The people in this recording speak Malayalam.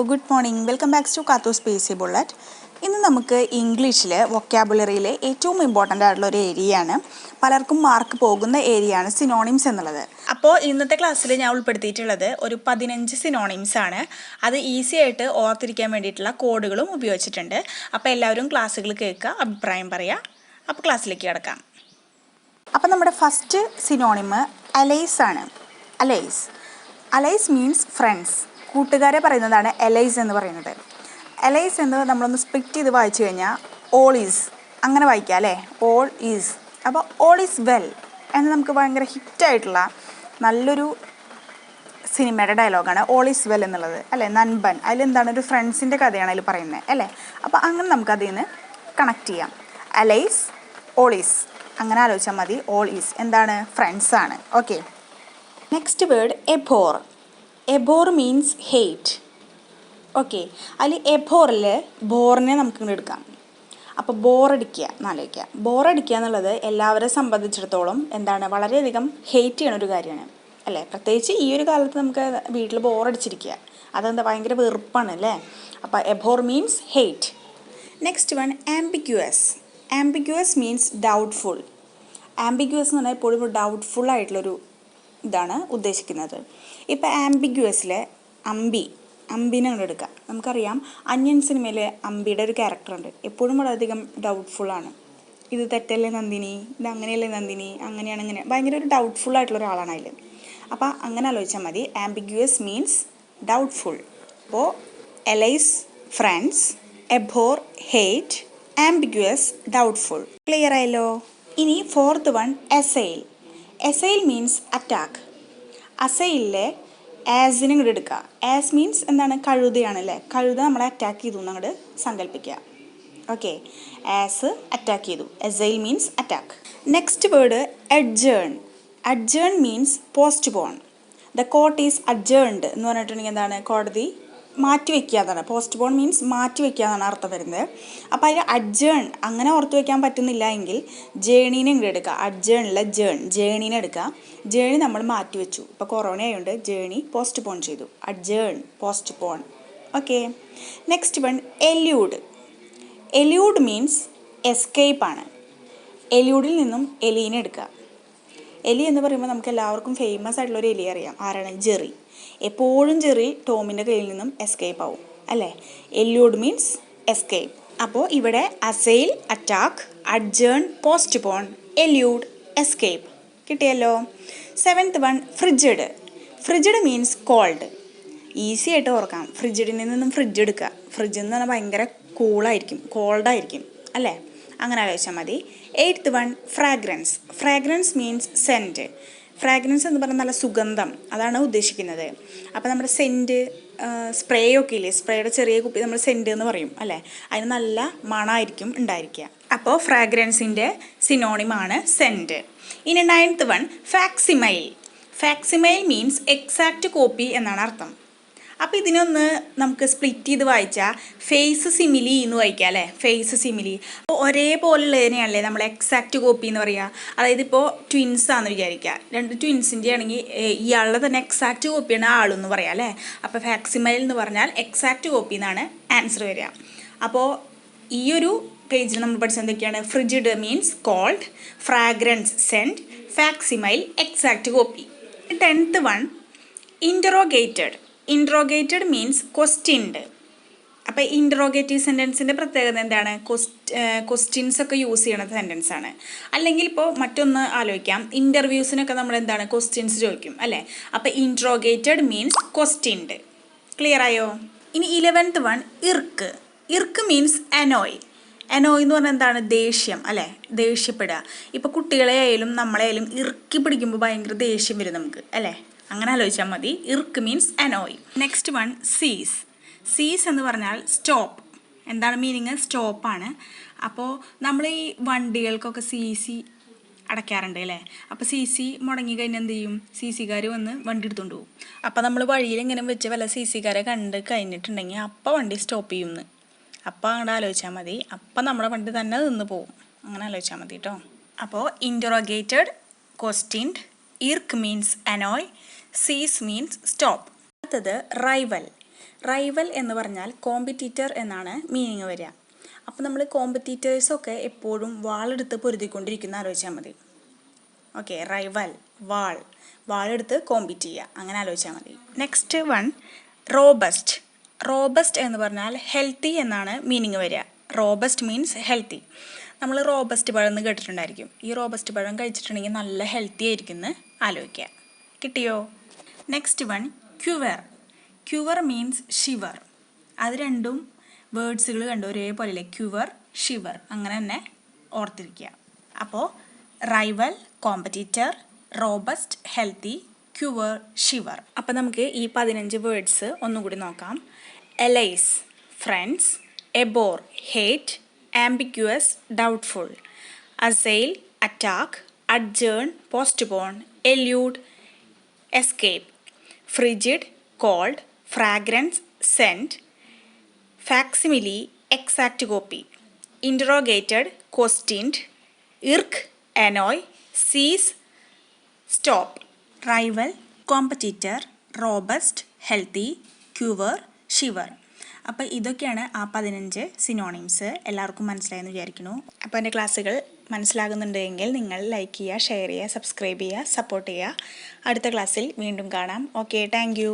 good morning. Welcome back to Kato Space Bullet. ഇന്ന് നമുക്ക് ഇംഗ്ലീഷിൽ വൊക്കാബുലറിയിലെ ഏറ്റവും ഇമ്പോർട്ടൻ്റ് ആയിട്ടുള്ള ഒരു ഏരിയയാണ്, പലർക്കും മാർക്ക് പോകുന്ന ഏരിയയാണ് സിനോണിംസ് എന്നുള്ളത്. അപ്പോൾ ഇന്നത്തെ ക്ലാസ്സിൽ ഞാൻ ഉൾപ്പെടുത്തിയിട്ടുള്ളത് ഒരു 15 സിനോണിംസ് ആണ്. അത് ഈസി ആയിട്ട് ഓർത്തിരിക്കാൻ വേണ്ടിയിട്ടുള്ള കോഡുകളും ഉപയോഗിച്ചിട്ടുണ്ട്. അപ്പോൾ എല്ലാവരും ക്ലാസ്സുകൾ കേൾക്കുക, അഭിപ്രായം പറയുക. അപ്പോൾ ക്ലാസ്സിലേക്ക് കിടക്കാം. അപ്പോൾ നമ്മുടെ ഫസ്റ്റ് സിനോണിം അലൈസ് ആണ്. അലൈസ് മീൻസ് ഫ്രണ്ട്സ്. കൂട്ടുകാരെ പറയുന്നതാണ് അലൈസ് എന്ന് പറയുന്നത്. അലൈസ് എന്ന് നമ്മളൊന്ന് സ്പ്ലിറ്റ് ചെയ്ത് വായിച്ചു കഴിഞ്ഞാൽ ഓൾ ഈസ് അങ്ങനെ വായിക്കാം അല്ലേ, ഓൾ ഈസ്. അപ്പോൾ ഓൾ ഈസ് വെൽ എന്ന് നമുക്ക് ഭയങ്കര ഹിറ്റായിട്ടുള്ള നല്ലൊരു സിനിമയുടെ ഡയലോഗാണ് ഓൾ ഈസ് വെൽ എന്നുള്ളത് അല്ലേ. നൻപൻ അതിലെന്താണ്, ഒരു ഫ്രണ്ട്സിൻ്റെ കഥയാണ് അതിൽ പറയുന്നത് അല്ലേ. അപ്പോൾ അങ്ങനെ നമുക്ക് അതിൽ നിന്ന് കണക്ട് ചെയ്യാം. അലൈസ്, ഓൾ ഈസ് അങ്ങനെ ആലോചിച്ചാൽ മതി. ഓൾ ഈസ് എന്താണ്, ഫ്രണ്ട്സാണ്. Okay, next word abhor. Abhor means hate. Okay, അതിൽ എബോറിൽ ബോറിനെ നമുക്ക് ഇങ്ങോട്ട് എടുക്കാം. അപ്പോൾ ബോറടിക്കുക എന്നാലോചിക്കുക. ബോറടിക്കുക എന്നുള്ളത് എല്ലാവരെ സംബന്ധിച്ചിടത്തോളം എന്താണ്, വളരെയധികം ഹെയ്റ്റ് ചെയ്യണ ഒരു കാര്യമാണ് അല്ലേ. പ്രത്യേകിച്ച് ഈ ഒരു കാലത്ത് നമുക്ക് വീട്ടിൽ ബോറടിച്ചിരിക്കുക, അതെന്താ ഭയങ്കര വെറുപ്പാണ് അല്ലേ. അപ്പോൾ abhor means hate. Next one ambiguous. Ambiguous means doubtful. Ambiguous എന്ന് പറഞ്ഞാൽ എപ്പോഴും ഡൗട്ട്ഫുൾ ആയിട്ടുള്ളൊരു ഇതാണ് ഉദ്ദേശിക്കുന്നത്. ഇപ്പോൾ ആംബിഗ്യുവസിലെ അമ്പിനെ അങ്ങോട്ട് എടുക്കാം. നമുക്കറിയാം അന്യൻ സിനിമയിലെ അമ്പിയുടെ ഒരു ക്യാരക്ടറുണ്ട്, എപ്പോഴും വളരെയധികം ഡൗട്ട്ഫുള്ളാണ്. ഇത് തെറ്റല്ലേ നന്ദിനി, ഇത് അങ്ങനെയല്ലേ നന്ദിനി, അങ്ങനെയാണ് ഇങ്ങനെ ഭയങ്കര ഒരു ഡൗട്ട്ഫുൾ ആയിട്ടുള്ള ഒരാളാണ് അതിൽ. അപ്പോൾ അങ്ങനെ ആലോചിച്ചാൽ മതി. Ambiguous means doubtful. അപ്പോൾ allies friends, abhor hate, ambiguous doubtful. Clear ആയല്ലോ. ഇനി fourth one assail. Assail means attack. അസൈലിലെ ആസിനെ ഇങ്ങോട്ട് എടുക്കുക. ആസ് മീൻസ് എന്താണ്, കഴുതയാണല്ലേ. കഴുത നമ്മളെ അറ്റാക്ക് ചെയ്തു എന്നങ്ങോട്ട് സങ്കല്പിക്കുക. ഓക്കെ, ആസ് അറ്റാക്ക് ചെയ്തു. Assail means attack. Next word adjourn. Adjourn means postpone. The court is adjourned എന്ന് പറഞ്ഞിട്ടുണ്ടെങ്കിൽ എന്താണ്, കോടതി മാറ്റിവെക്കുക എന്നാണ്. പോസ്റ്റ് പോൺ മീൻസ് മാറ്റിവെക്കുക എന്നാണ് അർത്ഥം വരുന്നത്. അപ്പോൾ അതിൽ അഡ്ജേൺ അങ്ങനെ ഓർത്ത് വയ്ക്കാൻ പറ്റുന്നില്ല എങ്കിൽ ജേണീനെ ഇങ്ങോട്ട് എടുക്കുക. അഡ്ജേണിലെ ജേണീനെ എടുക്കുക. ജേണി നമ്മൾ മാറ്റിവെച്ചു. ഇപ്പോൾ കൊറോണ ആയതുകൊണ്ട് ജേണി പോസ്റ്റ് പോൺ ചെയ്തു. Adjourn, postpone. Okay, next one elude. Elude means escape ആണ്. എല്യൂഡിൽ നിന്നും എലീനെ എടുക്കുക. എലി എന്ന് പറയുമ്പോൾ നമുക്ക് എല്ലാവർക്കും ഫേമസ് ആയിട്ടുള്ളൊരു എലി അറിയാം, ആരാണ്, ജെറി. എപ്പോഴും ജെറി ടോമിൻ്റെ കയ്യിൽ നിന്നും എസ്കേപ്പ് ആവും അല്ലേ. Elude means escape. അപ്പോൾ ഇവിടെ assail, attack, adjourn, postpone, elude, escape കിട്ടിയല്ലോ. Seventh one frigid. Frigid means cold. Easy ആയിട്ട് ഓർക്കാം. ഫ്രിഡ്ജിൽ നിന്നും ഫ്രിഡ്ജ് എടുക്കുക. ഫ്രിഡ്ജ് എന്ന് പറഞ്ഞാൽ ഭയങ്കര കൂളായിരിക്കും, കോൾഡായിരിക്കും അല്ലേ. അങ്ങനെ ആലോചിച്ചാൽ മതി. Eight one fragrance. Fragrance means scent. Fragrance എന്ന് പറഞ്ഞാൽ നല്ല സുഗന്ധം, അതാണ് ഉദ്ദേശിക്കുന്നത്. അപ്പോൾ നമ്മുടെ സെൻറ്റ് സ്പ്രേ ഒക്കെ ഇല്ലേ, സ്പ്രേയുടെ ചെറിയ കുപ്പി നമ്മൾ സെൻറ്റ് എന്ന് പറയും അല്ലേ. അതിന് നല്ല മണമായിരിക്കും ഉണ്ടായിരിക്കുക. അപ്പോൾ ഫ്രാഗ്രൻസിൻ്റെ സിനോണിമാണ് സെൻറ്റ്. ഇനി ninth one facsimile. Facsimile means exact copy എന്നാണ് അർത്ഥം. അപ്പോൾ ഇതിനൊന്ന് നമുക്ക് സ്പ്ലിറ്റ് ചെയ്ത് വായിച്ചാൽ ഫേസ് സിമിലി എന്ന് വായിക്കാം അല്ലേ. ഫേസ് സിമിലി അപ്പോൾ ഒരേപോലെയുള്ളതിനെയാണല്ലേ നമ്മൾ എക്സാക്റ്റ് കോപ്പി എന്ന് പറയുക. അതായത് ഇപ്പോൾ ട്വിൻസ് ആണെന്ന് വിചാരിക്കുക, രണ്ട് ട്വിൻസിൻ്റെ ആണെങ്കിൽ ഇയാളുടെ തന്നെ എക്സാക്റ്റ് കോപ്പിയാണ് ആളെന്ന് പറയാം അല്ലേ. അപ്പോൾ ഫാക്സിമൈൽ എന്ന് പറഞ്ഞാൽ എക്സാക്റ്റ് കോപ്പി എന്നാണ് ആൻസർ വരിക. അപ്പോൾ ഈ ഒരു പേജിൽ നമ്മൾ പഠിച്ചത് എന്തൊക്കെയാണ്, frigid means cold, fragrance scent, facsimile exact copy. 10th one interrogated. Interrogated means questioned. അപ്പോൾ ഇൻട്രോഗേറ്റീവ് സെൻറ്റൻസിൻ്റെ പ്രത്യേകത എന്താണ്, ക്വസ്റ്റ്യൻസ് ഒക്കെ യൂസ് ചെയ്യണ സെൻറ്റൻസ് ആണ്. അല്ലെങ്കിൽ ഇപ്പോൾ മറ്റൊന്ന് ആലോചിക്കാം, ഇൻ്റർവ്യൂസിനൊക്കെ നമ്മൾ എന്താണ് ക്വസ്റ്റ്യൻസ് ചോദിക്കും അല്ലേ. അപ്പോൾ ഇൻട്രോഗേറ്റഡ് മീൻസ് ക്വസ്റ്റ്യൻഡ്. ക്ലിയർ ആയോ. ഇനി 11th one irk. Irk means annoy. Annoy എന്ന് പറഞ്ഞാൽ എന്താണ്, ദേഷ്യം അല്ലേ, ദേഷ്യപ്പെടുക. ഇപ്പോൾ കുട്ടികളെ ആയാലും നമ്മളെ ആയാലും ഇറുക്കി പിടിക്കുമ്പോൾ ഭയങ്കര ദേഷ്യം വരും നമുക്ക് അല്ലേ. അങ്ങനെ ആലോചിച്ചാൽ മതി. ഇർക്ക് മീൻസ് അനോയ്. നെക്സ്റ്റ് വൺ സീസ്. സീസ് എന്ന് പറഞ്ഞാൽ സ്റ്റോപ്പ്. എന്താണ് മീനിങ്, സ്റ്റോപ്പാണ്. അപ്പോൾ നമ്മൾ ഈ വണ്ടികൾക്കൊക്കെ CC അടയ്ക്കാറുണ്ട് അല്ലേ. അപ്പോൾ CC മുടങ്ങി കഴിഞ്ഞാൽ എന്ത് ചെയ്യും, CCക്കാർ വന്ന് വണ്ടി എടുത്തുകൊണ്ട് പോകും. അപ്പോൾ നമ്മൾ വഴിയിൽ ഇങ്ങനെ വെച്ച് വല്ല CCക്കാരെ കണ്ട് കഴിഞ്ഞിട്ടുണ്ടെങ്കിൽ അപ്പോൾ വണ്ടി സ്റ്റോപ്പ് ചെയ്യുമെന്ന്. അപ്പോൾ അങ്ങനെ ആലോചിച്ചാൽ മതി. അപ്പം നമ്മുടെ വണ്ടി തന്നെ നിന്ന് പോകും. അങ്ങനെ ആലോചിച്ചാൽ മതി കേട്ടോ. അപ്പോൾ ഇൻറ്ററോഗേറ്റഡ്, ക്വസ്റ്റ്യൻഡ്, ഇർക്ക് മീൻസ് അനോയ്, സീസ് മീൻസ് സ്റ്റോപ്പ്. അടുത്തത് റൈവൽ. റൈവൽ എന്ന് പറഞ്ഞാൽ കോമ്പറ്റീറ്റർ എന്നാണ് മീനിങ് വരിക. അപ്പോൾ നമ്മൾ കോമ്പറ്റീറ്റേഴ്സൊക്കെ എപ്പോഴും വാളെടുത്ത് പൊരുതിക്കൊണ്ടിരിക്കുന്ന ആലോചിച്ചാൽ മതി. ഓക്കെ, റൈവൽ വാളെടുത്ത് കോമ്പീറ്റ് ചെയ്യുക, അങ്ങനെ ആലോചിച്ചാൽ മതി. Next one robust. റോബസ്റ്റ് എന്ന് പറഞ്ഞാൽ ഹെൽത്തി എന്നാണ് മീനിങ് വരിക. Robust means healthy. നമ്മൾ റോബസ്റ്റ് പഴം എന്ന് കേട്ടിട്ടുണ്ടായിരിക്കും. ഈ റോബസ്റ്റ് പഴം കഴിച്ചിട്ടുണ്ടെങ്കിൽ നല്ല ഹെൽത്തി ആയിരിക്കും എന്ന് ആലോചിക്കുക. കിട്ടിയോ? Next one cure means shiver. അത് രണ്ടും വേർഡ്സുകൾ കണ്ടു ഒരേപോലെ, ക്യുവർ ഷിവർ, അങ്ങനെ തന്നെ ഓർത്തിരിക്കുക. അപ്പോൾ rival, competitor, robust, healthy, quiver, shiver. അപ്പോൾ നമുക്ക് ഈ 15 വേർഡ്സ് ഒന്നുകൂടി നോക്കാം. Allies friends, abhor hate, ambiguous doubtful, assail attack, adjourn postpone, elude escape, frigid cold, fragrance scent, facsimile exact copy, interrogated questioned, irk annoy, cease stop. Rival, competitor, robust, healthy, quiver, shiver. അപ്പോൾ ഇതൊക്കെയാണ് ആ 15 സിനോണിംസ്. എല്ലാവർക്കും മനസ്സിലായെന്ന് വിചാരിക്കുന്നു. അപ്പോൾ എൻ്റെ ക്ലാസ്സുകൾ മനസ്സിലാകുന്നുണ്ടെങ്കിൽ നിങ്ങൾ ലൈക്ക് ചെയ്യുക, ഷെയർ ചെയ്യുക, സബ്സ്ക്രൈബ് ചെയ്യുക, സപ്പോർട്ട് ചെയ്യുക. അടുത്ത ക്ലാസ്സിൽ വീണ്ടും കാണാം. Okay, thank you.